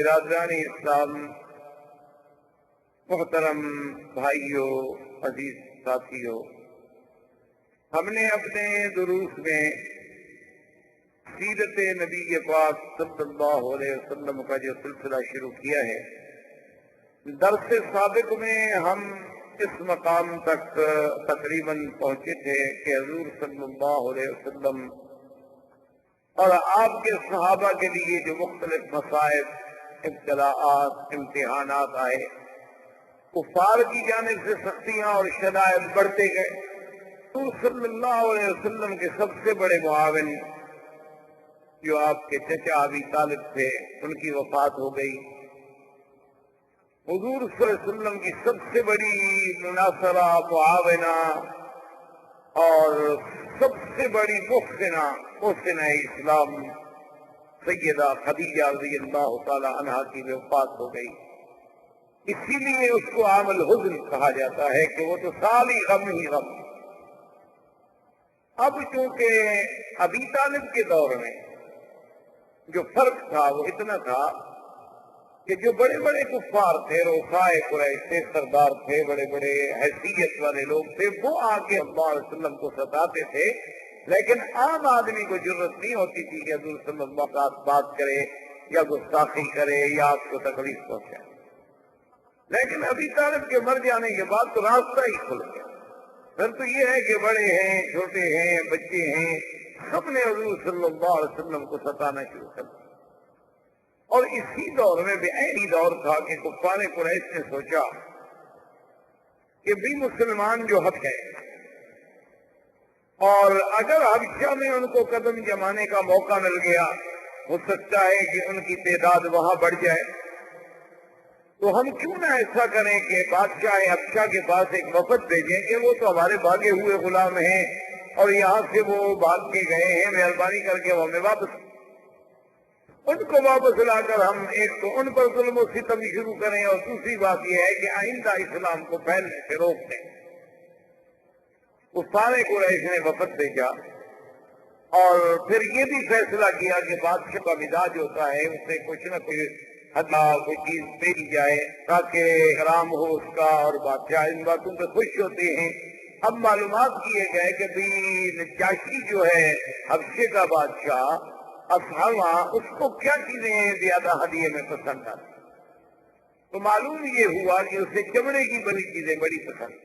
برادران اسلام، محترم بھائیوں، عزیز ساتھیوں، ہم نے اپنے دروس میں سیرت نبی پاک صلی اللہ علیہ وسلم کا جو سلسلہ شروع کیا ہے، درس سابق میں ہم اس مقام تک تقریباً پہنچے تھے کہ حضور صلی اللہ علیہ وسلم اور آپ کے صحابہ کے لیے جو مختلف مصائب، ابتلاءات، امتحانات آئے، کفار کی جانب سے سختیاں اور شدائد بڑھتے گئے۔ حضور صلی اللہ علیہ وسلم کے سب سے بڑے معاون جو آپ کے چچا ابی طالب تھے، ان کی وفات ہو گئی۔ حضور صلی اللہ علیہ وسلم کی سب سے بڑی مناصرہ، معاونہ اور سب سے بڑی محسنہ اسلام سیدہ خدیجہ رضی اللہ تعالی عنہا کی وفات ہو گئی۔ اسی لیے اس کو عام الحزن کہا جاتا ہے کہ وہ تو سال ہی غم۔ اب چونکہ ابی طالب کے دور میں جو فرق تھا وہ اتنا تھا کہ جو بڑے بڑے کفار تھے، رؤسائے قریش تھے، سردار تھے، بڑے بڑے حیثیت والے لوگ تھے، وہ آ کے اللہ علیہ وسلم کو ستاتے تھے، لیکن عام آدمی کو ضرورت نہیں ہوتی تھی کہ حضور صلی اللہ علیہ وسلم بات کرے یا گستاخی کرے یا آپ کو تکلیف پہنچائے۔ لیکن ابی طالب کے مر جانے کے بعد تو راستہ ہی کھل گیا۔ پھر تو یہ ہے کہ بڑے ہیں، چھوٹے ہیں، بچے ہیں، سب نے حضور صلی اللہ علیہ وسلم کو ستانا شروع کر دیا۔ اور اسی دور میں بے دور تھا کہ کفار قریش نے سوچا کہ بھی مسلمان جو حق ہے، اور اگر حبشہ میں ان کو قدم جمانے کا موقع مل گیا، ہو سکتا ہے کہ ان کی تعداد وہاں بڑھ جائے، تو ہم کیوں نہ ایسا کریں کہ بادشاہ حبشہ کے پاس ایک وفد بھیجیں کہ وہ تو ہمارے بھاگے ہوئے غلام ہیں اور یہاں سے وہ بھاگ کے گئے ہیں، مہربانی کر کے وہ ہمیں واپس، ان کو واپس لا کر ہم ایک تو ان پر ظلم و ستم شروع کریں، اور دوسری بات یہ ہے کہ آئندہ اسلام کو پھیلنے سے روک دیں۔ کفار قریش نے وفد بھیجا اور پھر یہ بھی فیصلہ کیا کہ بادشاہ کا مزاج ہوتا ہے، اسے کچھ نہ کچھ کوئی چیز دے دی جائے تاکہ کرام ہو اس کا، اور بادشاہ ان باتوں پہ خوش ہوتے ہیں۔ اب معلومات کیے گئے کہ نجاشی جو ہے حبشے کا بادشاہ، اصحابہ اس کو کیا چیزیں زیادہ ہدیے میں پسند آتی، تو معلوم یہ ہوا کہ اسے چمڑے کی بڑی چیزیں بڑی پسند۔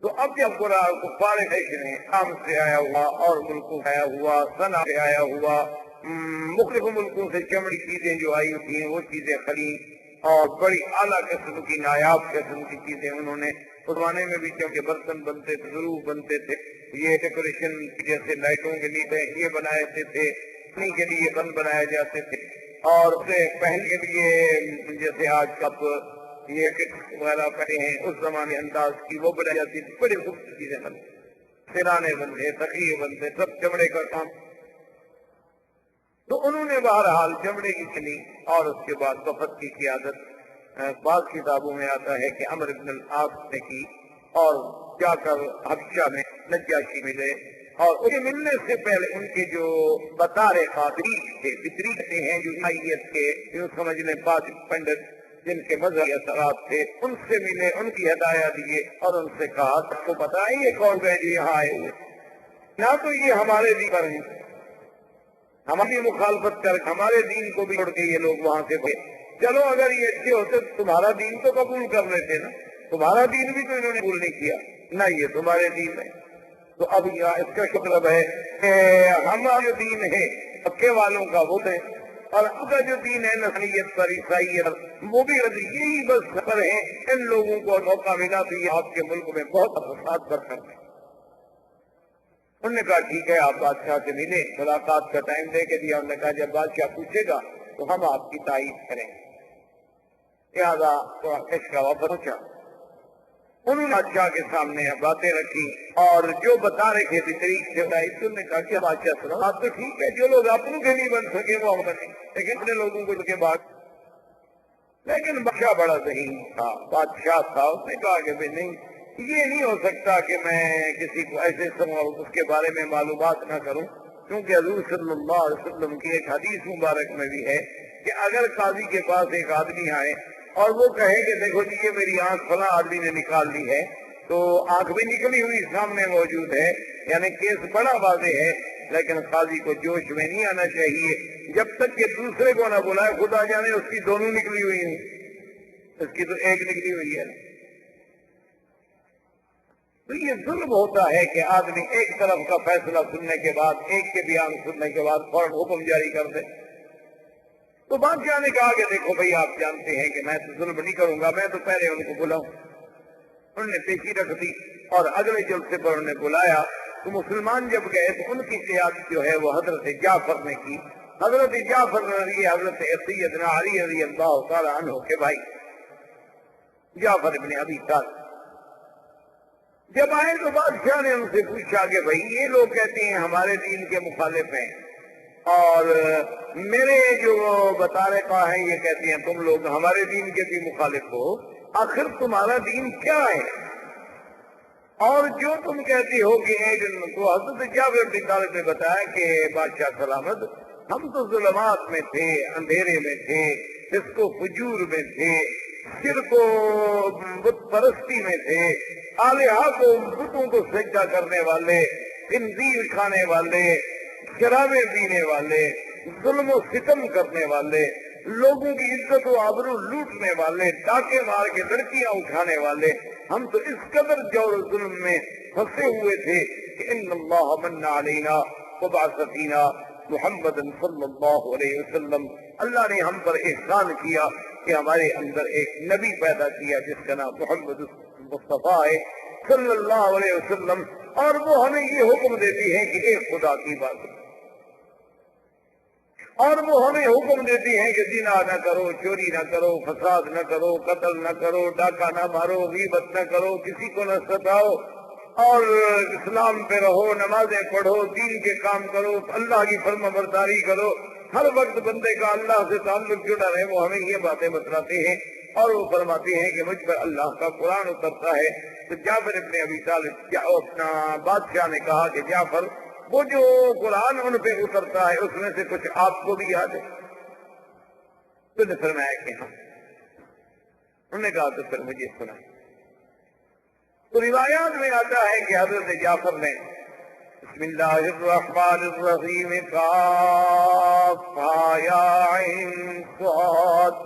تو اب جب کفار قریش نے شام سے آیا ہوا اور ملکوں سے آیا ہوا، صنعا سے آیا ہوا، مختلف ملکوں سے چمڑی چیزیں جو آئی تھیں وہ چیزیں خرید، اور بڑی اعلیٰ قسم کی، نایاب قسم کی چیزیں انہوں نے اس زمانے میں بھی، کیونکہ برتن بنتے تھے، ضرور بنتے تھے، یہ ڈیکوریشن جیسے لائٹوں کے لیے یہ بنائے تھے، پانی کے لیے بن بنائے جاتے تھے، اور اسے پہننے کے لیے جیسے آج کپ یہ کٹ وغیرہ پڑے ہیں، اس زمانے انداز کی وہ بنائی جاتی تھی، بڑی خوبصورت چیزیں بنتے، سرانے بنتے، تکیے بنتے، سب چمڑے کا کام۔ تو انہوں نے بہرحال چمڑے کی چلی، اور اس کے بعد وفد کی قیادت بعض کتابوں میں آتا ہے کہ عمرو بن العاص نے کی، اور جا کر حبشہ میں نجاشی ملے، اور اسے ملنے سے پہلے ان کے جو بطارے بطریق تھے ہیں، جو عیسائیت کے جو سمجھ لیں پاک پنڈت جن کے مذہبی اثرات تھے، ان سے ملے، ان کی ہدایت دیے، اور ان سے کہا آپ کو پتا ہے یہ کون ہے جو یہاں آئے ہوئے، نہ تو یہ ہمارے دین پر ہیں، ہماری مخالفت کر ہمارے دین کو بھی چھوڑ کے یہ لوگ وہاں سے بھیجے، چلو اگر یہ اچھے ہوتے تمہارا دین تو قبول کر لیتے نا، تمہارا دین بھی تو انہوں نے قبول نہیں کیا، نہ یہ تمہارے دین ہے۔ تو اب اس کا مطلب ہے کہ ہمارا جو دین ہے مکے والوں کا وہ ہے، اور اب کا جو دین ہے نسلیت پر، عیسائیت، وہ بھی یہی بس سفر ہے۔ ان لوگوں کو موقع ملا تو یہ آپ کے ملک میں بہت فساد کر سکتے۔ انہوں نے کہا ٹھیک ہے، آپ بادشاہ سے ملے، ملاقات کا ٹائم دے کے دیا۔ انہوں نے کہا جب بادشاہ پوچھے گا تو ہم آپ کی تائید کریں گے۔ لہٰذا اس کا وفد پہنچا، انہوں نے بادشاہ کے سامنے باتیں رکھی، اور جو بتا رہے تھے بطریق سے انہوں نے کہا کہ بادشاہ سنو، آپ تو ٹھیک ہے، جو لوگ اپنوں کے نہیں بن سکے وہ ہم بنے، لیکن اپنے لوگوں کو کے بعد۔ لیکن بادشاہ بڑا ذہین تھا، بادشاہ تھا، اس نے کہا کہ نہیں، یہ نہیں ہو سکتا کہ میں کسی کو ایسے اس کے بارے میں معلومات نہ کروں، کیونکہ حضور صلی اللہ علیہ وسلم کی ایک حدیث مبارک میں بھی ہے کہ اگر قاضی کے پاس ایک آدمی آئے اور وہ کہے کہ دیکھو جی یہ میری آنکھ فلاں آدمی نے نکال لی ہے، تو آنکھ بھی نکلی ہوئی سامنے موجود ہے، یعنی کیس بڑا واضح ہے، لیکن قاضی کو جوش میں نہیں آنا چاہیے جب تک کہ دوسرے کو نہ بلائے، خدا جانے اس کی دونوں نکلی ہوئی ہیں، اس کی تو ایک نکلی ہوئی ہے۔ تو یہ ظلم ہوتا ہے کہ آدمی ایک طرف کا فیصلہ سننے کے بعد، ایک کے بیان سننے کے بعد فوراً حکم جاری کر دے۔ تو بادشاہ نے کہا کہ دیکھو بھائی آپ جانتے ہیں کہ میں تو ظلم نہیں کروں گا، میں تو پہلے ان کو بلاؤں۔ انہوں نے پیشی رکھ دی اور اگلے جلسے پر انہوں نے بلایا۔ تو مسلمان جب گئے تو ان کی قیادت جو ہے وہ حضرت جعفر نے کی۔ حضرت جعفر رضی حضرت سیدنا علی رضی اللہ تعالیٰ عنہ کے بھائی جعفر ابن ابی طالب جب آئے تو بادشاہ نے ان سے پوچھا کہ بھائی یہ لوگ کہتے ہیں ہمارے دین کے مخالف ہیں، اور میرے جو بطارے کا ہیں یہ کہتے ہیں تم لوگ ہمارے دین کے بھی مخالف ہو، آخر تمہارا دین کیا ہے؟ اور جو تم کہتے ہو کہ ایک تو حضرت جعفر بن طالب نے بتایا کہ بادشاہ سلامت، ہم تو ظلمات میں تھے، اندھیرے میں تھے، فسق و فجور میں تھے، شرک و بت پرستی میں تھے، آلہہ کو بتوں کو سجدہ کرنے والے، خنزیر کھانے والے، شرابیں پینے والے، ظلم و ستم کرنے والے، لوگوں کی عزت و آبرو لوٹنے والے، ڈاکے مار کے لڑکیاں اٹھانے والے، ہم تو اس قدر جور و ظلم میں پھنسے ہوئے تھے کہ ان اللہ من علینا وبعث فینا محمد صلی اللہ علیہ وسلم، اللہ نے ہم پر احسان کیا کہ ہمارے اندر ایک نبی پیدا کیا جس کا نام محمد مصطفیٰ ہے صلی اللہ علیہ وسلم، اور وہ ہمیں یہ حکم دیتی ہے کہ ایک خدا کی بات، اور وہ ہمیں حکم دیتی ہے کہ زنا نہ کرو، چوری نہ کرو، فساد نہ کرو، قتل نہ کرو، ڈاکہ نہ مارو، غیبت نہ کرو، کسی کو نہ ستاؤ، اور اسلام پہ رہو، نمازیں پڑھو، دین کے کام کرو، اللہ کی فرما برداری کرو، ہر وقت بندے کا اللہ سے تعلق جڑا رہے۔ وہ ہمیں یہ باتیں بتلاتے ہیں اور وہ فرماتے ہیں کہ مجھ پر اللہ کا قرآن اترتا ہے۔ تو جعفر ابن ابی طالب اپنا بادشاہ نے کہا کہ جعفر وہ جو قرآن ان پہ اترتا ہے اس میں سے کچھ آپ کو بھی یاد ہے؟ تو نے فرمایا کہ ہاں۔ انہوں نے کہا تو پھر مجھے سنائیں۔ تو روایات میں آتا ہے کہ حضرت جعفر نے بسم اللہ الرحمن الرحیم کاف یا عین صاد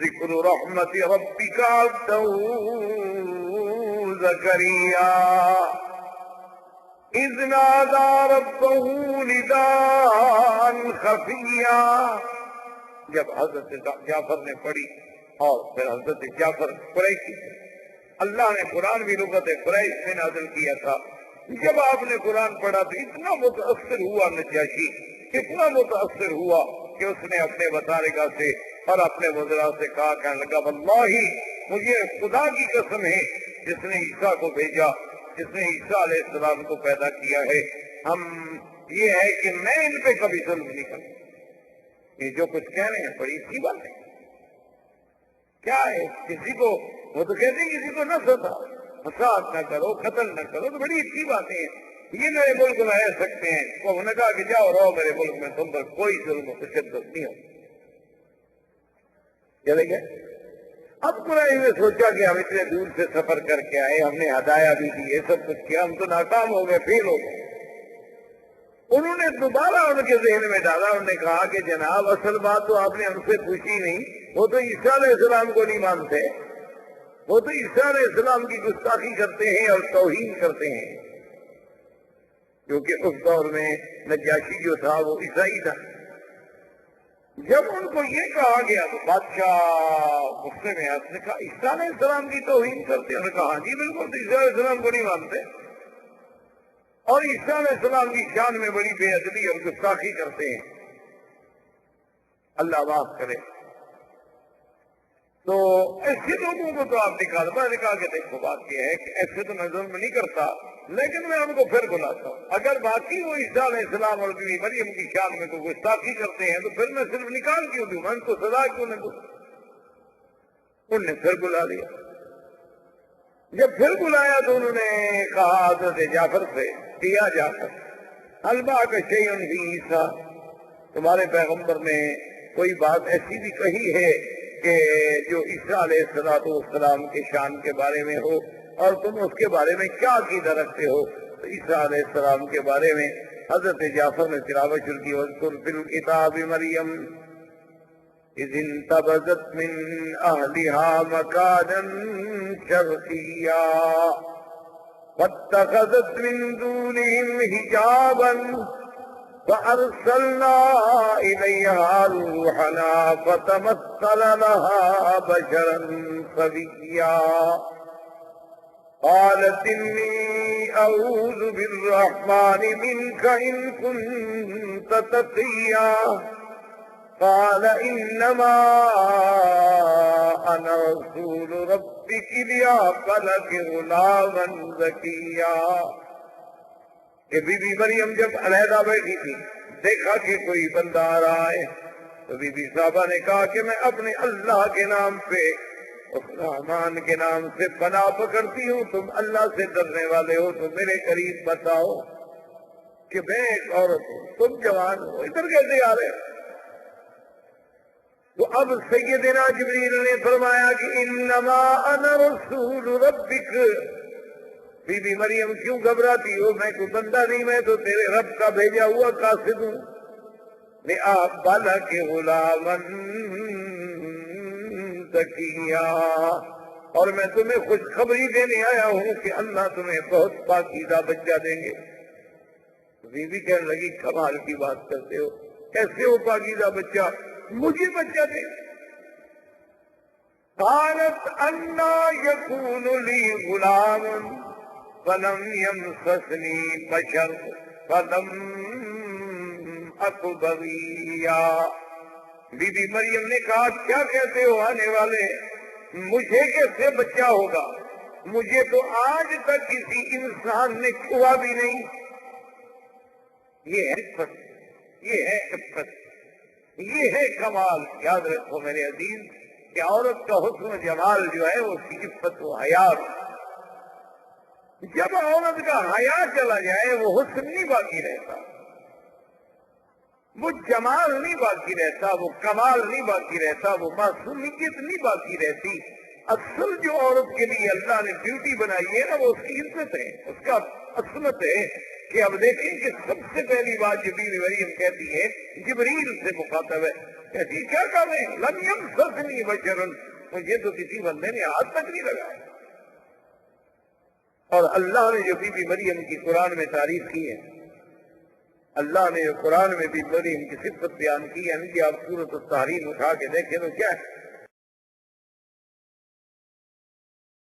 ذکر رحمت ربک عبدہ زکریا اذ نادى ربه نداء خفیا۔ جب حضرت جعفر نے پڑھی، اور پھر حضرت جعفر قریشی، اللہ نے قرآن بھی لغت قریش میں نازل کیا تھا، جب آپ نے قرآن پڑھا تو اتنا متاثر ہوا نجاشی، اتنا متاثر ہوا کہ اس نے اپنے بطارکہ سے اور اپنے وزراء سے کہا، کہنے لگا واللہ مجھے خدا کی قسم ہے جس نے عیسیٰ کو بھیجا، جس نے عیسیٰ علیہ السلام کو پیدا کیا ہے، ہم یہ ہے کہ میں ان پہ کبھی ظلم نہیں کرتا۔ یہ جو کچھ کہہ رہے ہیں بڑی اچھی بات ہے، کیا ہے؟ کسی کو وہ تو کہتے ہیں کسی کو نہ ستاؤ، فساد نہ کرو، قتل نہ کرو، تو بڑی اچھی باتیں ہیں، یہ میرے ملک میں رہ سکتے ہیں۔ وہ نے کہا کہ جاؤ رہو میرے ملک میں، تم پر کوئی ظلم و تشدد نہیں ہو۔ چلے گئے۔ اب قرآن نے سوچا کہ ہم اتنے دور سے سفر کر کے آئے، ہم نے ہدایہ بھی دی، یہ سب کچھ کیا، ہم تو ناکام ہو گئے، فیل ہو گئے۔ انہوں نے دوبارہ ان کے ذہن میں ڈالا، انہوں نے کہا کہ جناب اصل بات تو آپ نے ہم سے پوچھی نہیں، وہ تو عیسیٰ علیہ السلام کو نہیں مانتے، وہ تو عیسیٰ علیہ السلام کی گستاخی کرتے ہیں اور توہین کرتے ہیں، کیونکہ اس دور میں نجاشی جو تھا وہ عیسائی تھا۔ جب ان کو یہ کہا گیا تو بادشاہ غصے میں نے کہا عیسیٰ علیہ السلام کی توہین کرتے ہیں؟ انہوں نے کہا جی بالکل، تو عیسیٰ علیہ السلام کو نہیں مانتے اور عیسیٰ علیہ السلام کی شان میں بڑی بے ادبی اور گستاخی کرتے ہیں، اللہ معاف کرے۔ تو ایسے لوگوں کو تو آپ نکال، میں نے کہا کہ دیکھو بات یہ ہے کہ ایسے تو میں ظلم نہیں کرتا، لیکن میں ان کو پھر بلاتا ہوں، اگر باقی وہ عیسیٰ علیہ السلام اور بیوی مریم کی شان میں کوئی گستاخی کرتے ہیں تو پھر میں صرف نکال کیوں دوں، میں ان کو سزا کیوں نہ دوں؟ انہوں نے پھر بلا لیا۔ جب پھر بلایا تو انہوں نے کہا حضرت جعفر سے، کیا جعفر البا کا شیئن فی عیسیٰ، تمہارے پیغمبر نے کوئی بات ایسی بھی کہی ہے کہ جو عیسیٰ علیہ السلام کے شان کے بارے میں ہو، اور تم اس کے بارے میں کیا عقیدہ رکھتے ہو؟ تو عیسیٰ علیہ السلام کے بارے میں حضرت جعفر نے تلاوت شروع کی، وَاذْكُرْ فِي الْكِتَابِ مَرْيَمَ إِذِ انتبذت من أهلها مكانا شرقيا فاتخذت من دونهم حجابا فأرسلنا إليها روحنا فتمثل لها بشرا سويا قالت إني أعوذ بالرحمن منك إن كنت تقيا قال إنما أنا رسول ربك لأهب لك غلاما زكيا۔ کہ بی بی مریم جب علیحدہ بیٹھی تھی، دیکھا کہ کوئی بندہ آ رہا ہے، تو بی بی صاحبہ نے کہا کہ میں اپنے اللہ کے نام پہ، اس رحمان کے نام سے پناہ پکڑتی ہوں، تم اللہ سے ڈرنے والے ہو تو میرے قریب بتاؤ کہ میں ایک عورت ہوں، تم جوان ہو، ادھر کیسے آ رہے ہو؟ تو اب سیدنا جبریل نے فرمایا کہ انما انا رسول ربک۔ بی بی مریم کیوں گھبراتی ہو؟ میں کوئی بندہ نہیں، میں تو تیرے رب کا بھیجا ہوا قاصد ہوں۔ لِأَهْبَ لَكِ غُلَامًا زَكِيًّا، اور میں تمہیں خوشخبری دینے آیا ہوں کہ اللہ تمہیں بہت پاکیزہ بچہ دیں گے۔ بی بی کہنے لگی کمال کی بات کرتے ہو، کیسے ہو پاکیزہ بچہ؟ مجھے بچہ دے۔ قالت انا یکون لی غلام فلم یمسسنی بشر فلم اک بغیا۔ بی بی مریم نے کہا کیا کہتے ہو آنے والے، مجھے کیسے بچہ ہوگا؟ مجھے تو آج تک کسی انسان نے چھوا بھی نہیں۔ یہ ہے عفت، یہ ہے عفت، یہ ہے کمال۔ یاد رکھو میرے عزیز کہ عورت کا حسن و جمال جو ہے وہ اس کی عفت و حیا۔ جب عورت کا حیا چلا جائے وہ حسن نہیں باقی رہتا، وہ جمال نہیں باقی رہتا، وہ کمال نہیں باقی رہتا، وہ معصومیت نہیں باقی رہتی۔ اصل جو عورت کے لیے اللہ نے بیوٹی بنائی ہے نا، وہ اس کی عزت ہے، اس کا عصمت ہے۔ کہ اب دیکھیں کہ سب سے پہلی بات جو بی بی مریم کہتی ہے، جبریل سے مخاطب ہے، کہتی کیا کر رہے ہیں؟ لم یمسسنی بشر، مجھے تو کسی بندے نے ہاتھ تک نہیں لگایا۔ اور اللہ نے جو بی بی مریم کی قرآن میں تعریف کی ہے، اللہ نے جو قرآن میں بی بی مریم کی صفت بیان کی ہے، کہ آپ سورۃ التحریم اٹھا کے دیکھیں تو کیا ہے؟